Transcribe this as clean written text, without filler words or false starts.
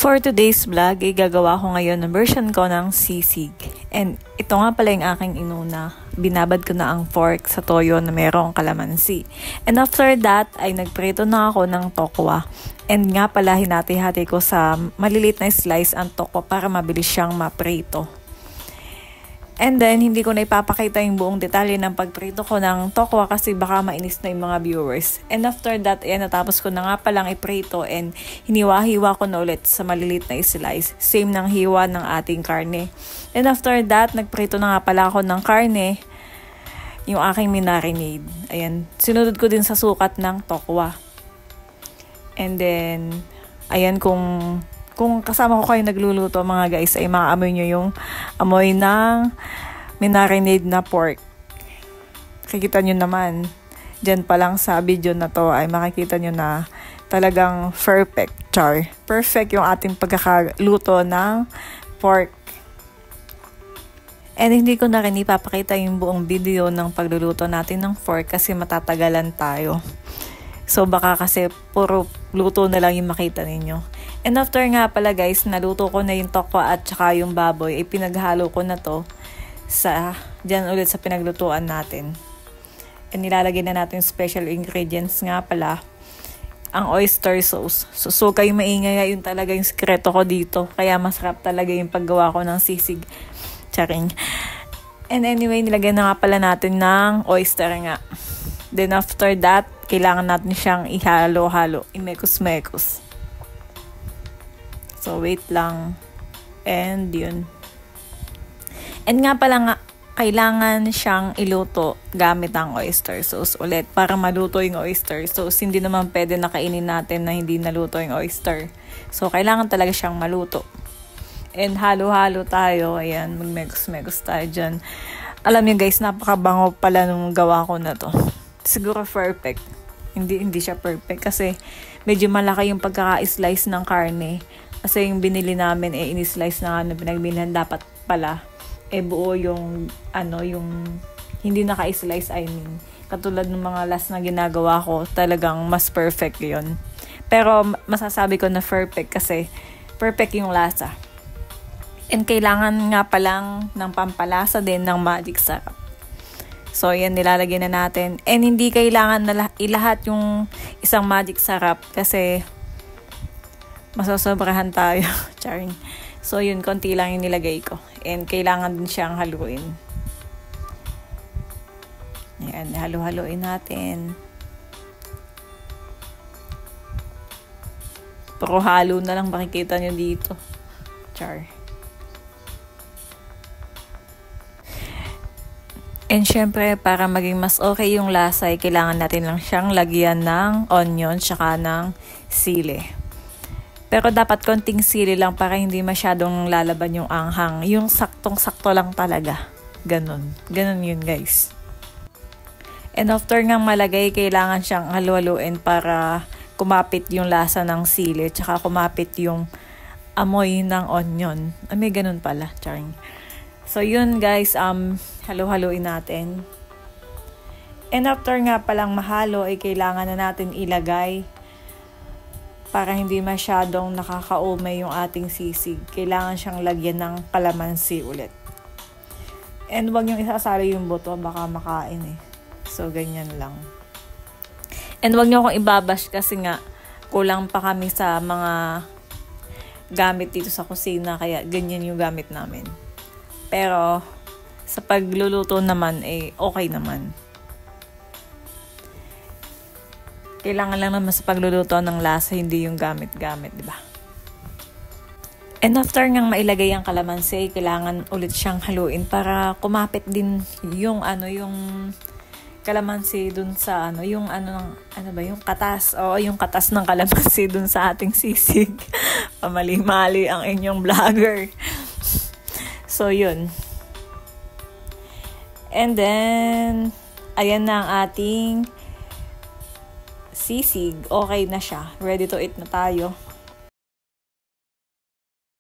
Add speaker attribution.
Speaker 1: For today's vlog, gagawa ko ngayon ng version ko ng sisig. And ito nga pala yung aking inuna. Binabad ko na ang fork sa toyo na merong kalamansi. And after that, ay nagprito na ako ng tokwa. And nga pala, hinati-hati ko sa maliliit na slice ang tokwa para mabilis siyang maprito. And then, hindi ko na ipapakita yung buong detalye ng pagprito ko ng tokwa kasi baka mainis na yung mga viewers. And after that, natapos ko na nga palang iprito and hiniwa-hiwa ko na ulit sa malilit na slice. Same ng hiwa ng ating karne. And after that, nagprito na nga pala ako ng karne, yung aking minarinade. Ayan, sinunod ko din sa sukat ng tokwa. And then, ayan, kung kasama ko kayo nagluluto mga guys, ay maamoy nyo yung amoy ng minarinade na pork. Kikita nyo naman, dyan pa lang sa video na to ay makikita nyo na talagang perfect, char. Perfect yung ating pagkakaluto ng pork. And hindi ko na rin ipapakita yung buong video ng pagluluto natin ng pork kasi matatagalan tayo. So baka kasi puro luto na lang yung makita ninyo. And after nga pala guys, naluto ko na yung tokwa at saka yung baboy, ay pinaghalo ko na to sa dyan ulit sa pinaglutuan natin. And nilalagay na natin yung special ingredients nga pala, ang oyster sauce. So kayo maingay, yun talaga yung sikreto ko dito. Kaya masarap talaga yung paggawa ko ng sisig. Charing. And anyway, nilagay na nga pala natin ng oyster nga. Then after that, kailangan natin siyang ihalo-halo, imekos-mekos. So wait lang. And yun. And nga pala nga, kailangan siyang iluto gamit ang oyster sauce ulit para maluto yung oyster sauce. Hindi naman pwede na kainin natin na hindi naluto yung oyster. So kailangan talaga siyang maluto. And halo-halo tayo. Ayan, magmekos-mekos tayo dyan. Alam niyo guys, napakabango pala nung gawa ko na to. Siguro perfect. Hindi siya perfect kasi medyo malaki yung pagkaka-slice ng karne. Kasi yung binili namin ini-slice na pinagbilhan dapat pala buo yung yung hindi naka-slice, I mean. Katulad ng mga last na ginagawa ko, talagang mas perfect 'yon. Pero masasabi ko na perfect kasi perfect yung lasa. And kailangan nga palang ng pampalasa din ng magic sarap. So, yan, nilalagay na natin. And hindi kailangan na ilahat yung isang magic sarap kasi masasobrahan tayo. Charing. So, yun, konti lang yung nilagay ko. And kailangan din siyang haluin. Yan, halu-haluin natin. Puro halo na lang makikita nyo dito. Char. And syempre, para maging mas okay yung lasa, kailangan natin lang siyang lagyan ng onion tsaka ng sili. Pero dapat konting sili lang para hindi masyadong lalaban yung anghang. Yung saktong-sakto lang talaga. Ganon yun guys. And after ngang malagay, kailangan siyang halu-haluin para kumapit yung lasa ng sili tsaka kumapit yung amoy ng onion. May ganun pala. Charing. So yun guys, halo-haloin natin. And after nga palang mahalo, ay kailangan na natin ilagay para hindi masyadong nakakaume yung ating sisig. Kailangan siyang lagyan ng kalamansi ulit. And wag niyong isasali yung buto, baka makain eh. So ganyan lang. And wag niyo akong ibabash kasi nga kulang pa kami sa mga gamit dito sa kusina, kaya ganyan yung gamit namin. Pero sa pagluluto naman okay naman. Kailangan lang naman sa pagluluto ng lasa, hindi yung gamit-gamit, di ba? And after ngang mailagay ang kalamansi, kailangan ulit siyang haluin para kumapit din yung yung kalamansi dun sa yung yung katas. Oo, yung katas ng kalamansi dun sa ating sisig. Pamali-mali ang inyong vlogger. So, yun. And then, ayan na ang ating sisig. Okay na siya. Ready to eat na tayo.